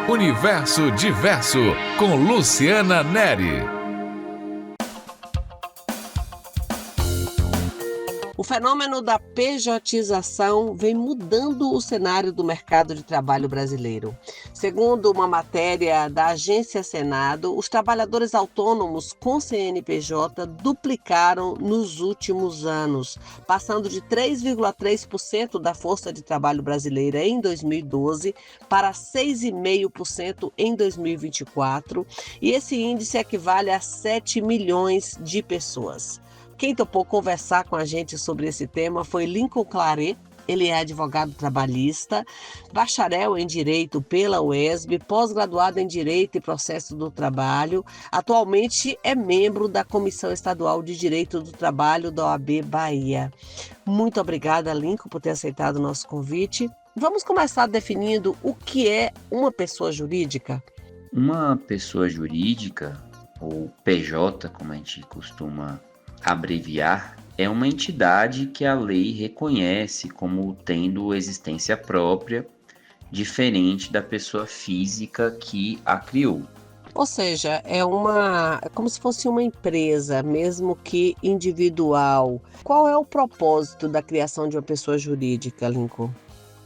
Universo Diverso, com Luciana Neri. O fenômeno da pejotização vem mudando o cenário do mercado de trabalho brasileiro. Segundo uma matéria da Agência Senado, os trabalhadores autônomos com CNPJ duplicaram nos últimos anos, passando de 3,3% da força de trabalho brasileira em 2012 para 6,5% em 2024, e esse índice equivale a 7 milhões de pessoas. Quem topou conversar com a gente sobre esse tema foi Lincoln Claret. Ele é advogado trabalhista, bacharel em Direito pela UESB, pós-graduado em Direito e Processo do Trabalho. Atualmente é membro da Comissão Estadual de Direito do Trabalho da OAB Bahia. Muito obrigada, Lincoln, por ter aceitado o nosso convite. Vamos começar definindo o que é uma pessoa jurídica? Uma pessoa jurídica, ou PJ, como a gente costuma abreviar, é uma entidade que a lei reconhece como tendo existência própria, diferente da pessoa física que a criou. Ou seja, é como se fosse uma empresa, mesmo que individual. Qual é o propósito da criação de uma pessoa jurídica, Lincoln?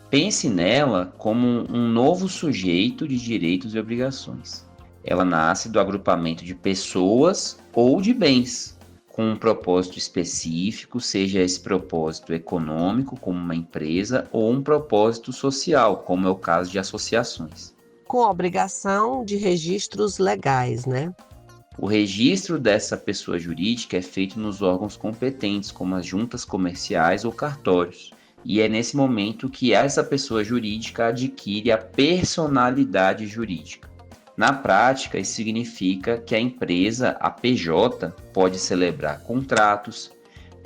Pense nela como um novo sujeito de direitos e obrigações. Ela nasce do agrupamento de pessoas ou de bens, com um propósito específico, seja esse propósito econômico, como uma empresa, ou um propósito social, como é o caso de associações. Com a obrigação de registros legais, né? O registro dessa pessoa jurídica é feito nos órgãos competentes, como as juntas comerciais ou cartórios. E é nesse momento que essa pessoa jurídica adquire a personalidade jurídica. Na prática, isso significa que a empresa, a PJ, pode celebrar contratos,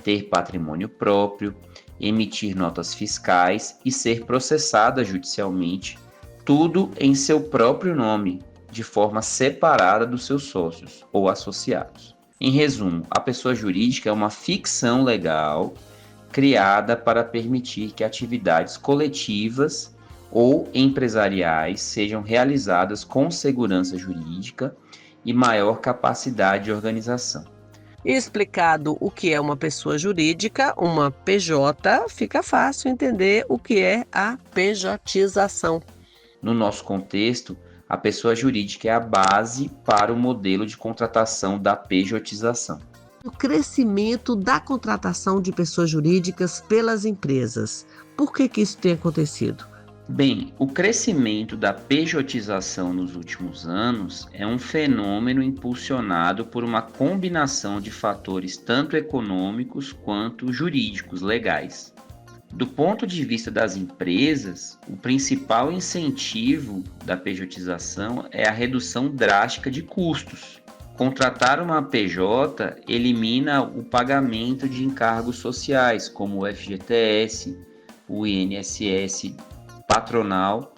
ter patrimônio próprio, emitir notas fiscais e ser processada judicialmente, tudo em seu próprio nome, de forma separada dos seus sócios ou associados. Em resumo, a pessoa jurídica é uma ficção legal criada para permitir que atividades coletivas ou empresariais sejam realizadas com segurança jurídica e maior capacidade de organização. Explicado o que é uma pessoa jurídica, uma PJ, fica fácil entender o que é a pejotização. No nosso contexto, a pessoa jurídica é a base para o modelo de contratação da pejotização. O crescimento da contratação de pessoas jurídicas pelas empresas. Por que isso tem acontecido? Bem, o crescimento da pejotização nos últimos anos é um fenômeno impulsionado por uma combinação de fatores tanto econômicos quanto jurídicos legais. Do ponto de vista das empresas, o principal incentivo da pejotização é a redução drástica de custos. Contratar uma PJ elimina o pagamento de encargos sociais, como o FGTS, o INSS patronal,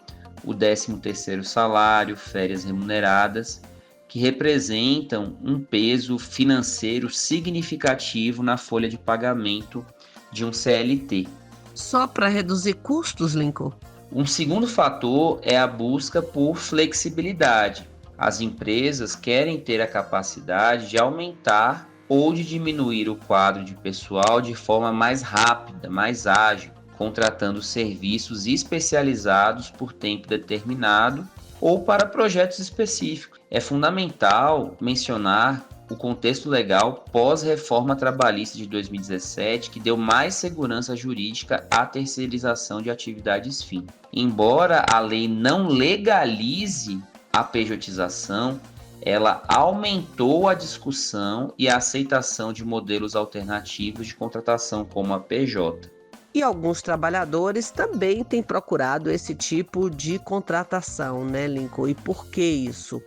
o 13º salário, férias remuneradas, que representam um peso financeiro significativo na folha de pagamento de um CLT. Só para reduzir custos, Lincoln? Um segundo fator é a busca por flexibilidade. As empresas querem ter a capacidade de aumentar ou de diminuir o quadro de pessoal de forma mais rápida, mais ágil, contratando serviços especializados por tempo determinado ou para projetos específicos. É fundamental mencionar o contexto legal pós-reforma trabalhista de 2017, que deu mais segurança jurídica à terceirização de atividades fim. Embora a lei não legalize a pejotização, ela aumentou a discussão e a aceitação de modelos alternativos de contratação como a PJ. E alguns trabalhadores também têm procurado esse tipo de contratação, né, Lincoln? E por que isso?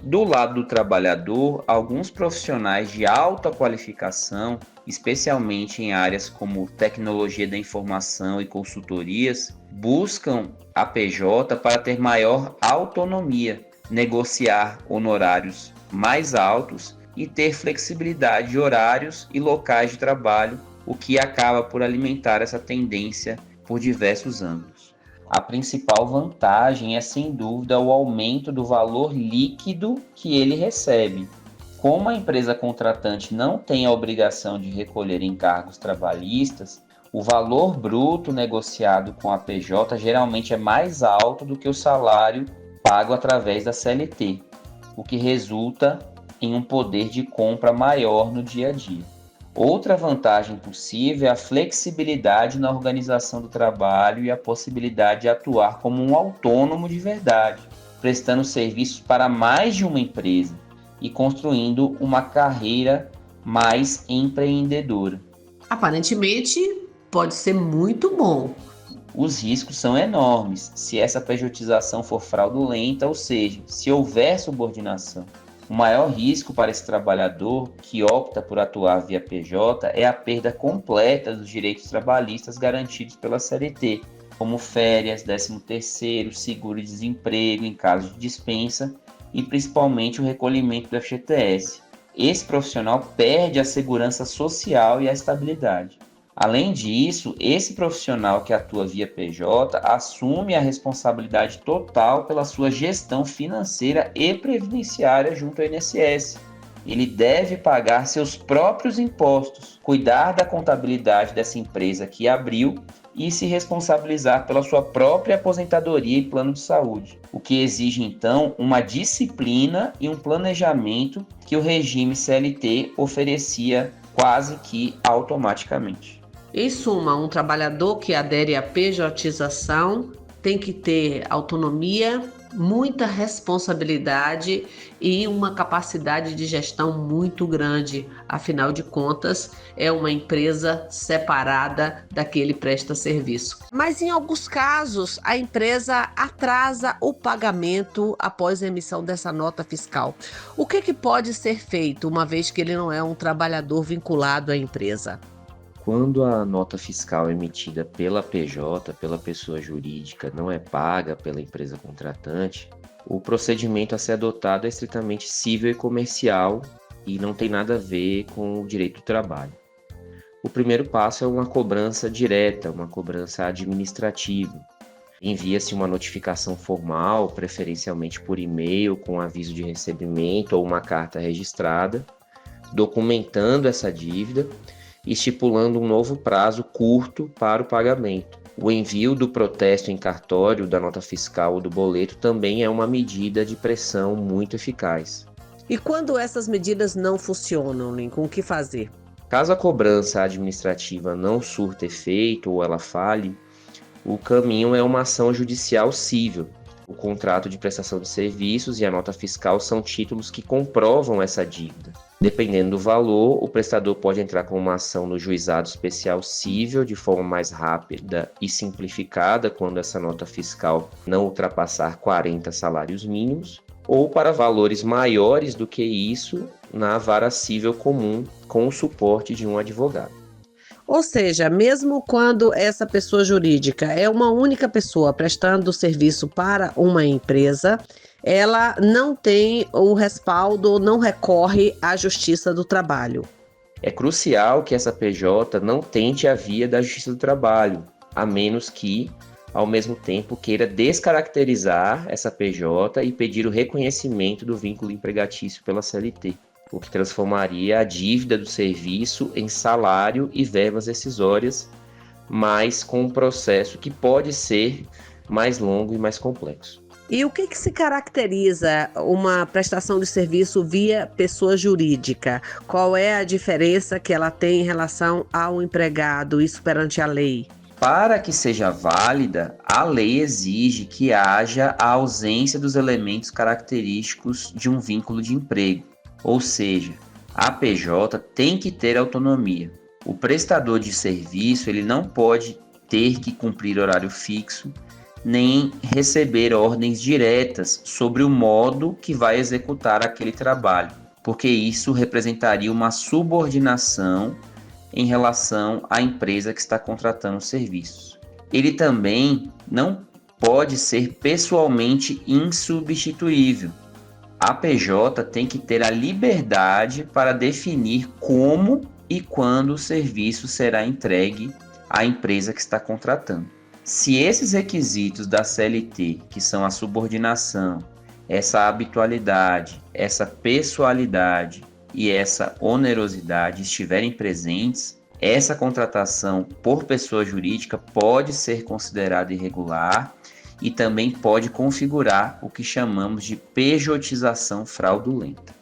Do lado do trabalhador, alguns profissionais de alta qualificação, especialmente em áreas como tecnologia da informação e consultorias, buscam a PJ para ter maior autonomia, negociar honorários mais altos e ter flexibilidade de horários e locais de trabalho, o que acaba por alimentar essa tendência por diversos ângulos. a principal vantagem é, sem dúvida, o aumento do valor líquido que ele recebe. Como a empresa contratante não tem a obrigação de recolher encargos trabalhistas, o valor bruto negociado com a PJ geralmente é mais alto do que o salário pago através da CLT, o que resulta em um poder de compra maior no dia a dia. Outra vantagem possível é a flexibilidade na organização do trabalho e a possibilidade de atuar como um autônomo de verdade, prestando serviços para mais de uma empresa e construindo uma carreira mais empreendedora. Aparentemente, pode ser muito bom. Os riscos são enormes se essa pejotização for fraudulenta, ou seja, se houver subordinação. O maior risco para esse trabalhador que opta por atuar via PJ é a perda completa dos direitos trabalhistas garantidos pela CLT, como férias, 13º, seguro-desemprego em caso de dispensa e principalmente o recolhimento do FGTS. Esse profissional perde a segurança social e a estabilidade. Além disso, esse profissional que atua via PJ assume a responsabilidade total pela sua gestão financeira e previdenciária junto ao INSS. Ele deve pagar seus próprios impostos, cuidar da contabilidade dessa empresa que abriu e se responsabilizar pela sua própria aposentadoria e plano de saúde, o que exige então uma disciplina e um planejamento que o regime CLT oferecia quase que automaticamente. Em suma, um trabalhador que adere à pejotização tem que ter autonomia, muita responsabilidade e uma capacidade de gestão muito grande. Afinal de contas, é uma empresa separada da que ele presta serviço. Mas em alguns casos, a empresa atrasa o pagamento após a emissão dessa nota fiscal. O que pode ser feito, uma vez que ele não é um trabalhador vinculado à empresa? Quando a nota fiscal emitida pela PJ, pela pessoa jurídica, não é paga pela empresa contratante, o procedimento a ser adotado é estritamente civil e comercial e não tem nada a ver com o direito do trabalho. O primeiro passo é uma cobrança direta, uma cobrança administrativa. Envia-se uma notificação formal, preferencialmente por e-mail, com aviso de recebimento ou uma carta registrada, documentando essa dívida, estipulando um novo prazo curto para o pagamento. O envio do protesto em cartório, da nota fiscal ou do boleto também é uma medida de pressão muito eficaz. E quando essas medidas não funcionam, Lincoln, o que fazer? Caso a cobrança administrativa não surta efeito ou ela falhe, o caminho é uma ação judicial civil. O contrato de prestação de serviços e a nota fiscal são títulos que comprovam essa dívida. Dependendo do valor, o prestador pode entrar com uma ação no juizado especial cível de forma mais rápida e simplificada quando essa nota fiscal não ultrapassar 40 salários mínimos, ou para valores maiores do que isso na vara cível comum com o suporte de um advogado. Ou seja, mesmo quando essa pessoa jurídica é uma única pessoa prestando serviço para uma empresa, ela não tem o respaldo ou não recorre à Justiça do Trabalho. É crucial que essa PJ não tente a via da Justiça do Trabalho, a menos que, ao mesmo tempo, queira descaracterizar essa PJ e pedir o reconhecimento do vínculo empregatício pela CLT, o que transformaria a dívida do serviço em salário e verbas rescisórias, mas com um processo que pode ser mais longo e mais complexo. E o que se caracteriza uma prestação de serviço via pessoa jurídica? Qual é a diferença que ela tem em relação ao empregado, isso perante a lei? Para que seja válida, a lei exige que haja a ausência dos elementos característicos de um vínculo de emprego. Ou seja, a PJ tem que ter autonomia. O prestador de serviço ele não pode ter que cumprir horário fixo, nem receber ordens diretas sobre o modo que vai executar aquele trabalho, porque isso representaria uma subordinação em relação à empresa que está contratando os serviços. Ele também não pode ser pessoalmente insubstituível. A PJ tem que ter a liberdade para definir como e quando o serviço será entregue à empresa que está contratando. Se esses requisitos da CLT, que são a subordinação, essa habitualidade, essa pessoalidade e essa onerosidade estiverem presentes, essa contratação por pessoa jurídica pode ser considerada irregular e também pode configurar o que chamamos de pejotização fraudulenta.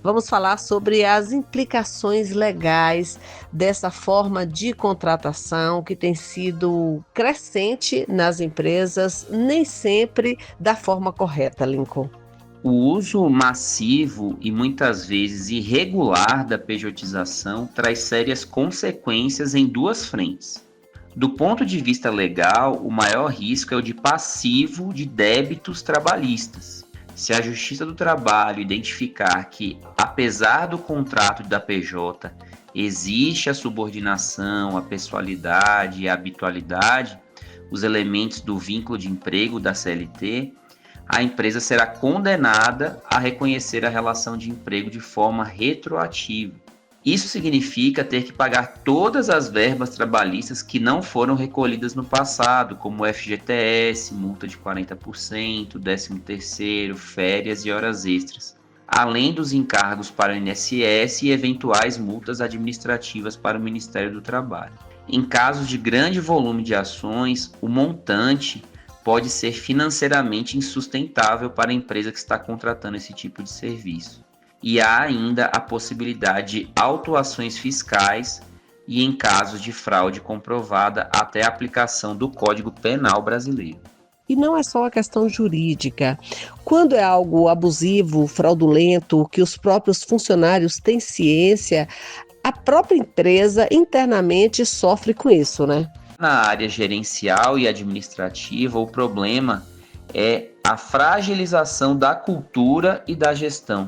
Vamos falar sobre as implicações legais dessa forma de contratação que tem sido crescente nas empresas, nem sempre da forma correta, Lincoln. O uso massivo e muitas vezes irregular da pejotização traz sérias consequências em duas frentes. Do ponto de vista legal, o maior risco é o de passivo de débitos trabalhistas. Se a Justiça do Trabalho identificar que, apesar do contrato da PJ, existe a subordinação, a pessoalidade e a habitualidade, os elementos do vínculo de emprego da CLT, a empresa será condenada a reconhecer a relação de emprego de forma retroativa. Isso significa ter que pagar todas as verbas trabalhistas que não foram recolhidas no passado, como o FGTS, multa de 40%, 13º, férias e horas extras, além dos encargos para o INSS e eventuais multas administrativas para o Ministério do Trabalho. Em casos de grande volume de ações, o montante pode ser financeiramente insustentável para a empresa que está contratando esse tipo de serviço. E há ainda a possibilidade de autuações fiscais e, em casos de fraude comprovada, até a aplicação do Código Penal brasileiro. E não é só a questão jurídica. Quando é algo abusivo, fraudulento, que os próprios funcionários têm ciência, a própria empresa internamente sofre com isso, né? Na área gerencial e administrativa, o problema é a fragilização da cultura e da gestão.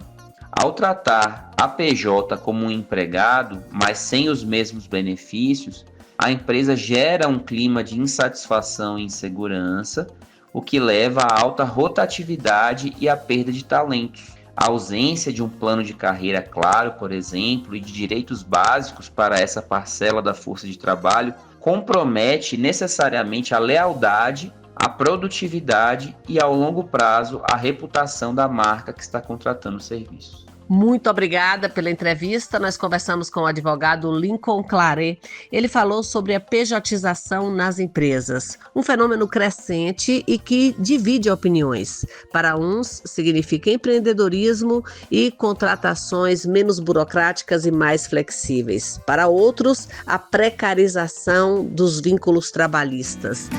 Ao tratar a PJ como um empregado, mas sem os mesmos benefícios, a empresa gera um clima de insatisfação e insegurança, o que leva à alta rotatividade e à perda de talentos. A ausência de um plano de carreira claro, por exemplo, e de direitos básicos para essa parcela da força de trabalho compromete necessariamente a lealdade, a produtividade e, ao longo prazo, a reputação da marca que está contratando o serviço. Muito obrigada pela entrevista. Nós conversamos com o advogado Lincoln Claret. Ele falou sobre a pejotização nas empresas, um fenômeno crescente e que divide opiniões. Para uns, significa empreendedorismo e contratações menos burocráticas e mais flexíveis. Para outros, a precarização dos vínculos trabalhistas.